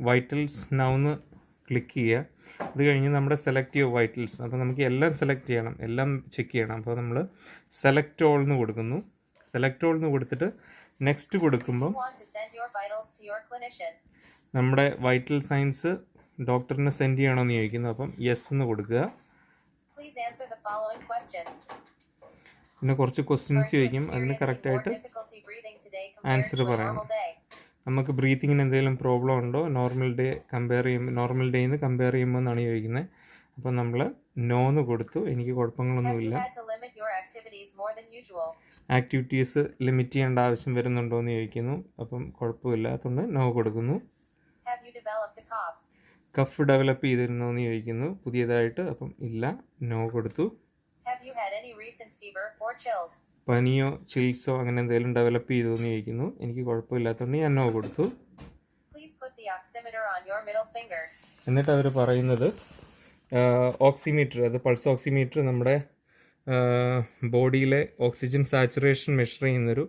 വൈറ്റൽസ് നൗന്ന് ക്ലിക്ക് ചെയ്യുക. അത് കഴിഞ്ഞ് നമ്മുടെ സെലക്ട് ചെയ്യുക വൈറ്റൽസ്. അപ്പോൾ നമുക്ക് എല്ലാം സെലക്ട് ചെയ്യണം, എല്ലാം ചെക്ക് ചെയ്യണം. അപ്പോൾ നമ്മൾ സെലക്ട് ഓൾ എന്ന് കൊടുക്കുന്നു. സെലക്ട് ഓൾ എന്ന് കൊടുത്തിട്ട് നെക്സ്റ്റ് കൊടുക്കുമ്പം നമ്മുടെ വൈറ്റൽ സയൻസ് ഡോക്ടറിന് സെൻഡ് ചെയ്യണമെന്ന് ചോദിക്കുന്നു. അപ്പം യെസ് എന്ന് കൊടുക്കുക. പിന്നെ കുറച്ച് ക്വസ്റ്റ്യൻസ് ചോദിക്കും, അതിന് കറക്റ്റായിട്ട് ആൻസർ പറയണം. നമുക്ക് ബ്രീത്തിങ്ങിന് എന്തെങ്കിലും പ്രോബ്ലം ഉണ്ടോ, നോർമൽ ഡേയിൽ നിന്ന് കമ്പയർ ചെയ്യുമ്പോൾ എന്നാണ് ചോദിക്കുന്നത്. അപ്പം നമ്മൾ നോ എന്ന് കൊടുത്തു. എനിക്ക് കുഴപ്പങ്ങളൊന്നുമില്ല. ആക്ടിവിറ്റീസ് ലിമിറ്റ് ചെയ്യേണ്ട ആവശ്യം വരുന്നുണ്ടോ എന്ന് ചോദിക്കുന്നു. അപ്പം കുഴപ്പമില്ലാത്തതുകൊണ്ട് നോ കൊടുക്കുന്നു. കഫ് ഡെവലപ്പ് ചെയ്തിരുന്നോ എന്ന് ചോദിക്കുന്നു പുതിയതായിട്ട്. അപ്പം ഇല്ല, നോ കൊടുത്തു. പനിയോ ചിൽസോ അങ്ങനെ എന്തെങ്കിലും ഡെവലപ്പ് ചെയ്തോ എന്ന് ചോദിക്കുന്നു. എനിക്ക് കുഴപ്പമില്ലാത്തതുകൊണ്ട് ഞാൻ നോ കൊടുത്തു. എന്നിട്ട് അവർ പറയുന്നത് ഓക്സിമീറ്റർ, അത് പൾസ് ഓക്സിമീറ്റർ നമ്മുടെ ബോഡിയിലെ ഓക്സിജൻ സാച്ചുറേഷൻ മെഷർ ചെയ്യുന്നൊരു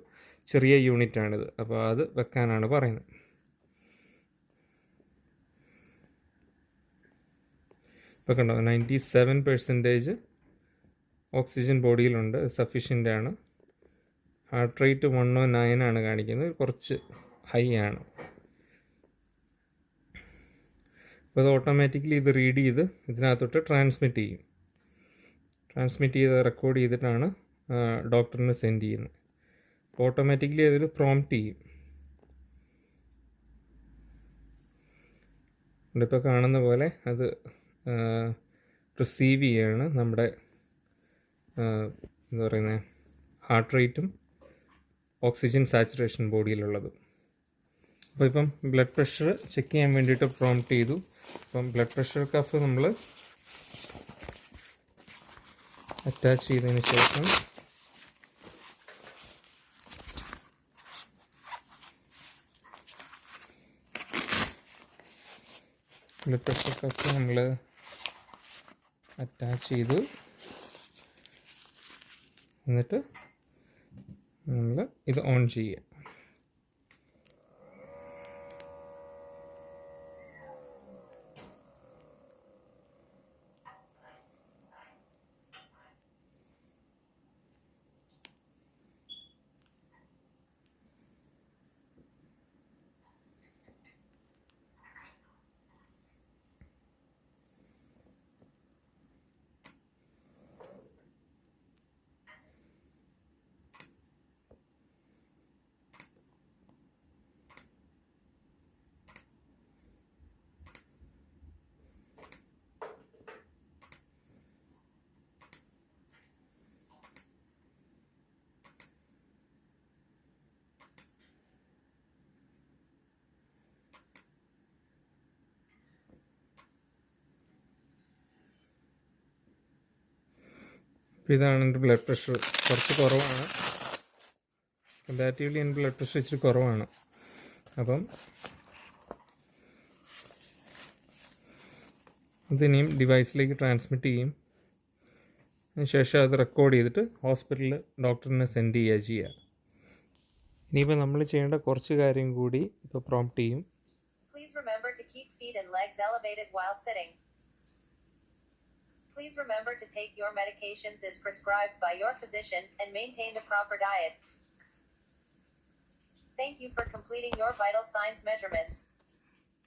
ചെറിയ യൂണിറ്റാണിത്. അപ്പോൾ അത് വെക്കാനാണ് പറയുന്നത്. ഇപ്പോൾ കണ്ടോ 97% ഓക്സിജൻ ബോഡിയിലുണ്ട്, സഫീഷ്യൻ്റ് ആണ്. ഹാർട്ട് റേറ്റ് 109 ആണ് കാണിക്കുന്നത്, കുറച്ച് ഹൈ ആണ്. അപ്പോൾ അത് ഓട്ടോമാറ്റിക്കലി ഇത് റീഡ് ചെയ്ത് ഇതിനകത്തോട്ട് ട്രാൻസ്മിറ്റ് ചെയ്ത് റെക്കോർഡ് ചെയ്തിട്ടാണ് ഡോക്ടറിന് സെൻഡ് ചെയ്യുന്നത്. അപ്പോൾ ഓട്ടോമാറ്റിക്കലി അതിൽ പ്രോംപ്റ്റ് ചെയ്യും. ഇപ്പോൾ കാണുന്ന പോലെ അത് റിസീവ് ചെയ്യാണ് നമ്മുടെ എന്താ പറയുന്നത് ഹാർട്ട് റേറ്റും ഓക്സിജൻ സാച്ചുറേഷൻ ബോഡിയിലുള്ളത്. അപ്പോൾ ഇപ്പം ബ്ലഡ് പ്രഷർ ചെക്ക് ചെയ്യാൻ വേണ്ടിയിട്ട് പ്രോംപ്റ്റ് ചെയ്തു. അപ്പം ബ്ലഡ് പ്രഷർ കഫ് നമ്മൾ അറ്റാച്ച് ചെയ്തതിന് ശേഷം ബ്ലഡ് പ്രഷർ കഫ് നമ്മൾ അറ്റാച്ച് ചെയ്തു. എന്നിട്ട് നമ്മൾ ഇത് ഓൺ ചെയ്യുക. അപ്പോൾ ഇതാണ് എൻ്റെ ബ്ലഡ് പ്രഷർ. കുറച്ച് കുറവാണ്, കമ്പാരിറ്റീവ്ലി എൻ്റെ ബ്ലഡ് പ്രഷർ ഇച്ചിരി കുറവാണ്. അപ്പം ഇതിനെയും ഡിവൈസിലേക്ക് ട്രാൻസ്മിറ്റ് ചെയ്യും. അതിനുശേഷം അത് റെക്കോർഡ് ചെയ്തിട്ട് ഹോസ്പിറ്റലിൽ ഡോക്ടറിനെ സെൻഡ് ചെയ്യുക. ഇനിയിപ്പോൾ നമ്മൾ ചെയ്യേണ്ട കുറച്ച് കാര്യം കൂടി ഇപ്പോൾ പ്രോംപ്റ്റ് ചെയ്യും. Please remember to keep feet and legs elevated while sitting. Please remember to take your medications as prescribed by your physician and maintain a proper diet. Thank you for completing your vital signs measurements.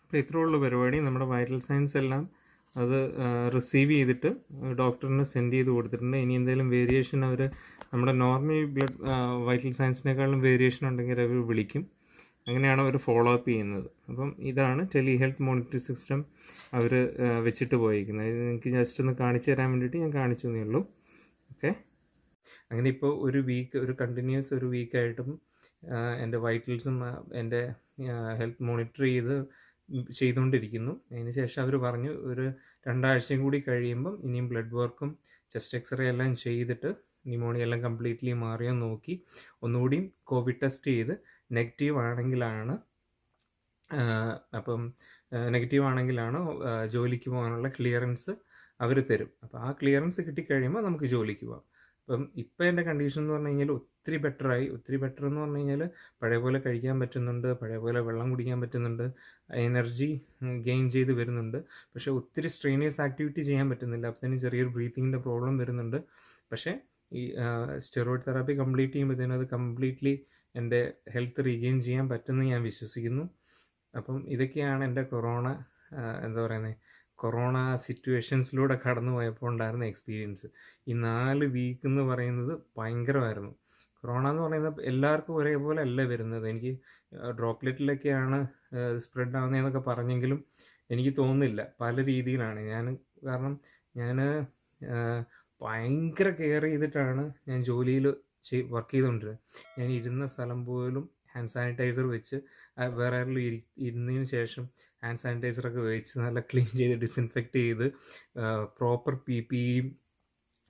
അപ്പോൾ ഇത്രയുള്ള പരിപാടി. നമ്മുടെ vital signs എല്ലാം അത് receive ചെയ്തിട്ട് ഡോക്ടറിന് send ചെയ്ത് കൊടുത്തിട്ടുണ്ട്. ഇനി എന്തെങ്കിലും വേരിയേഷൻ അവർ നമ്മുടെ നോർമൽ ബ്ലഡ് വൈറ്റൽ സയൻസിനേക്കാളും വേരിയേഷൻ ഉണ്ടെങ്കിൽ അവർ വിളിക്കും. അങ്ങനെയാണ് അവർ ഫോളോ അപ്പ് ചെയ്യുന്നത്. അപ്പം ഇതാണ് ടെലി ഹെൽത്ത് മോണിറ്ററിംഗ് സിസ്റ്റം അവർ വെച്ചിട്ട് പോയിരിക്കുന്നത്. ഇത് നിങ്ങൾക്ക് ജസ്റ്റ് ഒന്ന് കാണിച്ചു തരാൻ വേണ്ടിയിട്ട് ഞാൻ കാണിച്ചു എന്നേ ഉള്ളൂ. ഓക്കെ, അങ്ങനെ ഇപ്പോൾ ഒരു കണ്ടിന്യൂസ് ഒരു വീക്കായിട്ടും എൻ്റെ വൈറ്റൽസും എൻ്റെ ഹെൽത്ത് മോണിറ്റർ ചെയ്തുകൊണ്ടിരിക്കുന്നു. അതിന് ശേഷം അവർ പറഞ്ഞു ഒരു 2 ആഴ്ചയും കൂടി കഴിയുമ്പം ഇനിയും ബ്ലഡ് വർക്കും ചെസ്റ്റ് എക്സ്റേ എല്ലാം ചെയ്തിട്ട് ന്യൂമോണിയ എല്ലാം കംപ്ലീറ്റ്ലി മാറിയോ നോക്കി ഒന്നുകൂടിയും കോവിഡ് ടെസ്റ്റ് ചെയ്ത് നെഗറ്റീവ് ആണെങ്കിലാണ് ജോലിക്ക് പോകാനുള്ള ക്ലിയറൻസ് അവർ തരും. അപ്പോൾ ആ ക്ലിയറൻസ് കിട്ടിക്കഴിയുമ്പോൾ നമുക്ക് ജോലിക്ക് പോകാം. അപ്പം ഇപ്പം എൻ്റെ കണ്ടീഷൻ എന്ന് പറഞ്ഞു കഴിഞ്ഞാൽ ഒത്തിരി ബെറ്ററായി. ഒത്തിരി ബെറ്റർ എന്ന് പറഞ്ഞു കഴിഞ്ഞാൽ പഴയ പോലെ കഴിക്കാൻ പറ്റുന്നുണ്ട്, പഴയ പോലെ വെള്ളം കുടിക്കാൻ പറ്റുന്നുണ്ട്, എനർജി ഗെയിൻ ചെയ്ത് വരുന്നുണ്ട്. പക്ഷേ ഒത്തിരി സ്ട്രെയിനിയസ് ആക്ടിവിറ്റി ചെയ്യാൻ പറ്റുന്നില്ല. അപ്പോഴത്തേനും ചെറിയൊരു ബ്രീത്തിങ്ങിൻ്റെ പ്രോബ്ലം വരുന്നുണ്ട്. പക്ഷേ ഈ സ്റ്റെറോയിഡ് തെറാപ്പി കംപ്ലീറ്റ് ചെയ്യുമ്പോഴത്തേനും അത് കംപ്ലീറ്റ്ലി എൻ്റെ ഹെൽത്ത് റീഗെയിൻ ചെയ്യാൻ പറ്റുമെന്ന് ഞാൻ വിശ്വസിക്കുന്നു. അപ്പം ഇതൊക്കെയാണ് എൻ്റെ കൊറോണ സിറ്റുവേഷൻസിലൂടെ കടന്നു പോയപ്പോൾ ഉണ്ടായിരുന്ന എക്സ്പീരിയൻസ്. ഈ 4 വീക്ക് എന്ന് പറയുന്നത് ഭയങ്കരമായിരുന്നു. കൊറോണ എന്ന് പറയുന്നത് എല്ലാവർക്കും ഒരേപോലെ അല്ല വരുന്നത്. എനിക്ക് ഡ്രോപ്ലെറ്റിലൊക്കെയാണ് സ്പ്രെഡ് ആവുന്നതെന്നൊക്കെ പറഞ്ഞെങ്കിലും എനിക്ക് തോന്നുന്നില്ല, പല രീതിയിലാണ്. കാരണം ഞാൻ ഭയങ്കര കെയർ ചെയ്തിട്ടാണ് ഞാൻ ജോലിയിൽ വർക്ക് ചെയ്തുകൊണ്ടിരുന്നത്. ഞാൻ ഇരുന്ന സ്ഥലം പോലും ഹാൻഡ് സാനിറ്റൈസർ വെച്ച് വേറെ ആരെങ്കിലും ഇരുന്നതിന് ശേഷം ഹാൻഡ് സാനിറ്റൈസറൊക്കെ വെച്ച് നല്ല ക്ലീൻ ചെയ്ത് ഡിസിൻഫെക്റ്റ് ചെയ്ത് പ്രോപ്പർ PPE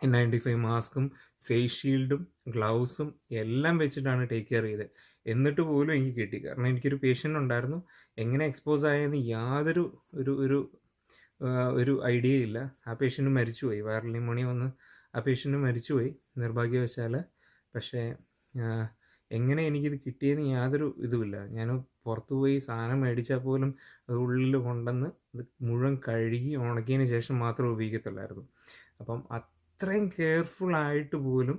95 മാസ്കും ഫേസ് ഷീൽഡും ഗ്ലൗസും എല്ലാം വെച്ചിട്ടാണ് ടേക്ക് കെയർ ചെയ്തത്. എന്നിട്ട് പോലും എനിക്ക് കിട്ടി. കാരണം എനിക്കൊരു പേഷ്യൻ്റ് ഉണ്ടായിരുന്നു, എങ്ങനെ എക്സ്പോസ് ആയെന്ന് യാതൊരു ഒരു ഐഡിയ ഇല്ല. ആ പേഷ്യൻ്റ് മരിച്ചുപോയി, വൈറൽ ന്യൂമോണിയ വന്ന് ആ പേഷ്യൻ്റ് മരിച്ചുപോയി നിർഭാഗ്യവശാൽ. പക്ഷേ എങ്ങനെ എനിക്കിത് കിട്ടിയെന്ന് യാതൊരു ഇതുമില്ല. ഞാൻ പുറത്തു പോയി സാധനം മേടിച്ചാൽ പോലും അത് ഉള്ളിൽ കൊണ്ടുവന്ന് ഇത് മുഴുവൻ കഴുകി ഉണക്കിയതിന് ശേഷം മാത്രമേ ഉപയോഗിക്കത്തുള്ളായിരുന്നു. അപ്പം അത്രയും കെയർഫുള്ളായിട്ട് പോലും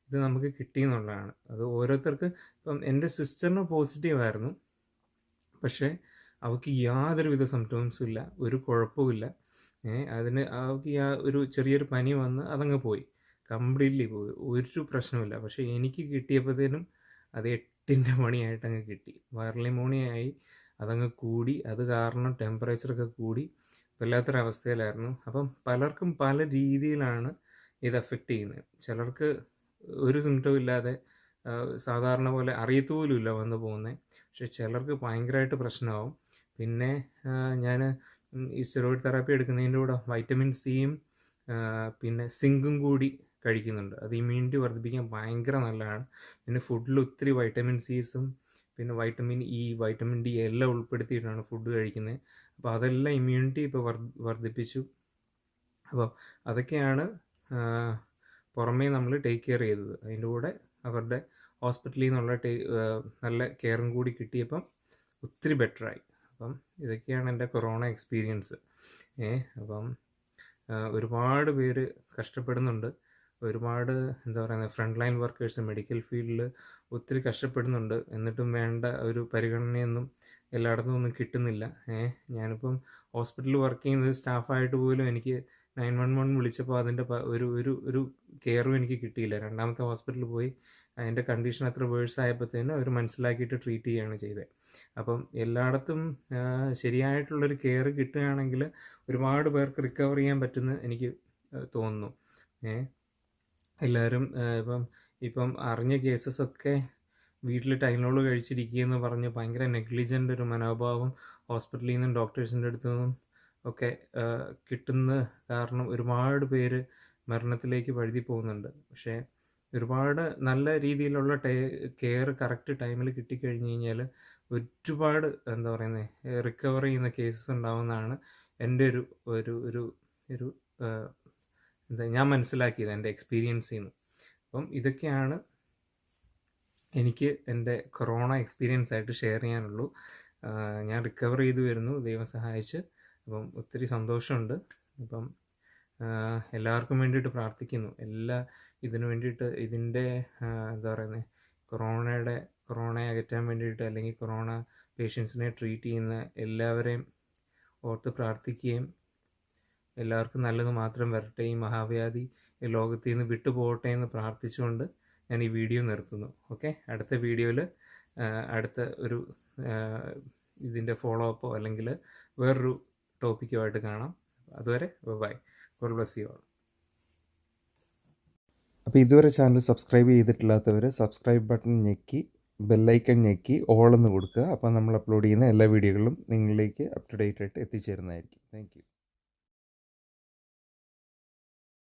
ഇത് നമുക്ക് കിട്ടിയെന്നുള്ളതാണ്. അത് ഓരോരുത്തർക്ക്, ഇപ്പം എൻ്റെ സിസ്റ്ററിന് പോസിറ്റീവായിരുന്നു, പക്ഷേ അവൾക്ക് യാതൊരുവിധ സിംറ്റംസും ഇല്ല, ഒരു കുഴപ്പമില്ല. അവൾക്ക് ഒരു ചെറിയൊരു പനി വന്ന് അതങ്ങ് പോയി, കംപ്ലീറ്റ്ലി പോയി, ഒരു പ്രശ്നമില്ല. പക്ഷേ എനിക്ക് കിട്ടിയപ്പോഴത്തേനും അത് 8ൻ്റെ പണിയായിട്ട് അങ്ങ് കിട്ടി. വൈറൽ ന്യൂമോണിയയായി, അതങ്ങ് കൂടി, അത് കാരണം ടെമ്പറേച്ചറൊക്കെ കൂടി, വല്ലാത്തൊരവസ്ഥയിലായിരുന്നു. അപ്പം പലർക്കും പല രീതിയിലാണ് ഇത് എഫക്റ്റ് ചെയ്യുന്നത്. ചിലർക്ക് ഒരു സിംറ്റവും ഇല്ലാതെ സാധാരണ പോലെ അറിയത്തുപോലുമില്ല വന്നു പോകുന്നത്. പക്ഷേ ചിലർക്ക് ഭയങ്കരമായിട്ട് പ്രശ്നമാവും. പിന്നെ ഞാൻ ഈ സ്റ്റെറോയിഡ് തെറാപ്പി എടുക്കുന്നതിൻ്റെ കൂടെ വൈറ്റമിൻ സിയും പിന്നെ സിങ്കും കൂടി കഴിക്കുന്നുണ്ട്. അത് ഇമ്മ്യൂണിറ്റി വർദ്ധിപ്പിക്കാൻ ഭയങ്കര നല്ലതാണ്. പിന്നെ ഫുഡിൽ ഒത്തിരി വൈറ്റമിൻ സിസും പിന്നെ വൈറ്റമിൻ ഇ, വൈറ്റമിൻ ഡി എല്ലാം ഉൾപ്പെടുത്തിയിട്ടാണ് ഫുഡ് കഴിക്കുന്നത്. അപ്പോൾ അതെല്ലാം ഇമ്മ്യൂണിറ്റി ഇപ്പോൾ വർദ്ധിപ്പിച്ചു. അപ്പോൾ അതൊക്കെയാണ് പുറമേ നമ്മൾ ടേക്ക് കെയർ ചെയ്തത്. അതിൻ്റെ കൂടെ അവരുടെ ഹോസ്പിറ്റലിൽ നിന്നുള്ള നല്ല കെയറും കൂടി കിട്ടിയപ്പം ഒത്തിരി ബെറ്ററായി. അപ്പം ഇതൊക്കെയാണ് എൻ്റെ കൊറോണ എക്സ്പീരിയൻസ്. അപ്പം ഒരുപാട് പേര് കഷ്ടപ്പെടുന്നുണ്ട്, ഒരുപാട് ഫ്രണ്ട് ലൈൻ വർക്കേഴ്സ് മെഡിക്കൽ ഫീൽഡിൽ ഒത്തിരി കഷ്ടപ്പെടുന്നുണ്ട്. എന്നിട്ടും വേണ്ട ഒരു പരിഗണനയൊന്നും എല്ലായിടത്തും ഒന്നും കിട്ടുന്നില്ല. ഞാനിപ്പം ഹോസ്പിറ്റലിൽ വർക്ക് ചെയ്യുന്നത് സ്റ്റാഫായിട്ട് പോലും എനിക്ക് 911 വിളിച്ചപ്പോൾ അതിൻ്റെ ഒരു കെയറും എനിക്ക് കിട്ടിയില്ല. രണ്ടാമത്തെ ഹോസ്പിറ്റലിൽ പോയി അതിൻ്റെ കണ്ടീഷൻ അത്ര വേഴ്സ് ആയപ്പോഴത്തേനും അവർ മനസ്സിലാക്കിയിട്ട് ട്രീറ്റ് ചെയ്യുകയാണ് ചെയ്തത്. അപ്പം എല്ലായിടത്തും ശരിയായിട്ടുള്ളൊരു കെയർ കിട്ടുകയാണെങ്കിൽ ഒരുപാട് പേർക്ക് റിക്കവർ ചെയ്യാൻ പറ്റുമെന്ന് എനിക്ക് തോന്നുന്നു. എല്ലാവരും ഇപ്പം അറിഞ്ഞ കേസസൊക്കെ വീട്ടിൽ ടൈലോൾ കഴിച്ചിരിക്കുകയെന്ന് പറഞ്ഞ് ഭയങ്കര നെഗ്ലിജൻ്റ് ഒരു മനോഭാവം ഹോസ്പിറ്റലിൽ നിന്നും ഡോക്ടേഴ്സിൻ്റെ അടുത്തു നിന്നും ഒക്കെ കിട്ടുന്ന കാരണം ഒരുപാട് പേര് മരണത്തിലേക്ക് വഴുതി പോകുന്നുണ്ട്. പക്ഷേ ഒരുപാട് നല്ല രീതിയിലുള്ള കെയർ കറക്റ്റ് ടൈമിൽ കിട്ടിക്കഴിഞ്ഞ് കഴിഞ്ഞാൽ ഒരുപാട് എന്താ പറയുന്നത് റിക്കവർ ചെയ്യുന്ന കേസസ് ഉണ്ടാവുമെന്നാണ് എൻ്റെ ഒരു ഒരു ഒരു ഒരു എന്താ ഞാൻ മനസ്സിലാക്കിയത് എൻ്റെ എക്സ്പീരിയൻസിൽ നിന്ന്. അപ്പം ഇതൊക്കെയാണ് എനിക്ക് എൻ്റെ കൊറോണ എക്സ്പീരിയൻസ് ആയിട്ട് ഷെയർ ചെയ്യാനുള്ളൂ. ഞാൻ റിക്കവർ ചെയ്ത് വരുന്നു, ദൈവം സഹായിച്ച്. അപ്പം ഒത്തിരി സന്തോഷമുണ്ട്. അപ്പം എല്ലാവർക്കും വേണ്ടിയിട്ട് പ്രാർത്ഥിക്കുന്നു. ഇതിനു വേണ്ടിയിട്ട് ഇതിൻ്റെ എന്താ പറയുന്നത് കൊറോണയെ അകറ്റാൻ വേണ്ടിയിട്ട്, അല്ലെങ്കിൽ കൊറോണ പേഷ്യൻസിനെ ട്രീറ്റ് ചെയ്യുന്ന എല്ലാവരെയും ഓർത്ത് പ്രാർത്ഥിക്കുകയും എല്ലാവർക്കും നല്ലത് മാത്രം വരട്ടെ, ഈ മഹാവ്യാധി ലോകത്തിൽ നിന്ന് വിട്ടുപോകട്ടെ എന്ന് പ്രാർത്ഥിച്ചുകൊണ്ട് ഞാൻ ഈ വീഡിയോ നിർത്തുന്നു. ഓക്കെ, അടുത്ത വീഡിയോയിൽ അടുത്ത ഒരു ഇതിൻ്റെ ഫോളോ അപ്പോ അല്ലെങ്കിൽ വേറൊരു ടോപ്പിക്കുമായിട്ട് കാണാം. അതുവരെ bye. God bless you all. അപ്പോൾ ഇതുവരെ ചാനൽ സബ്സ്ക്രൈബ് ചെയ്തിട്ടില്ലാത്തവർ സബ്സ്ക്രൈബ് ബട്ടൺ ഞെക്കി ബെല്ലൈക്കൺ ഞെക്കി ഓൾ എന്ന് കൊടുക്കുക. അപ്പോൾ നമ്മൾ അപ്ലോഡ് ചെയ്യുന്ന എല്ലാ വീഡിയോകളും നിങ്ങളിലേക്ക് അപ് ടു ഡേറ്റ് ആയിട്ട് എത്തിച്ചേരുന്നതായിരിക്കും. Thank you.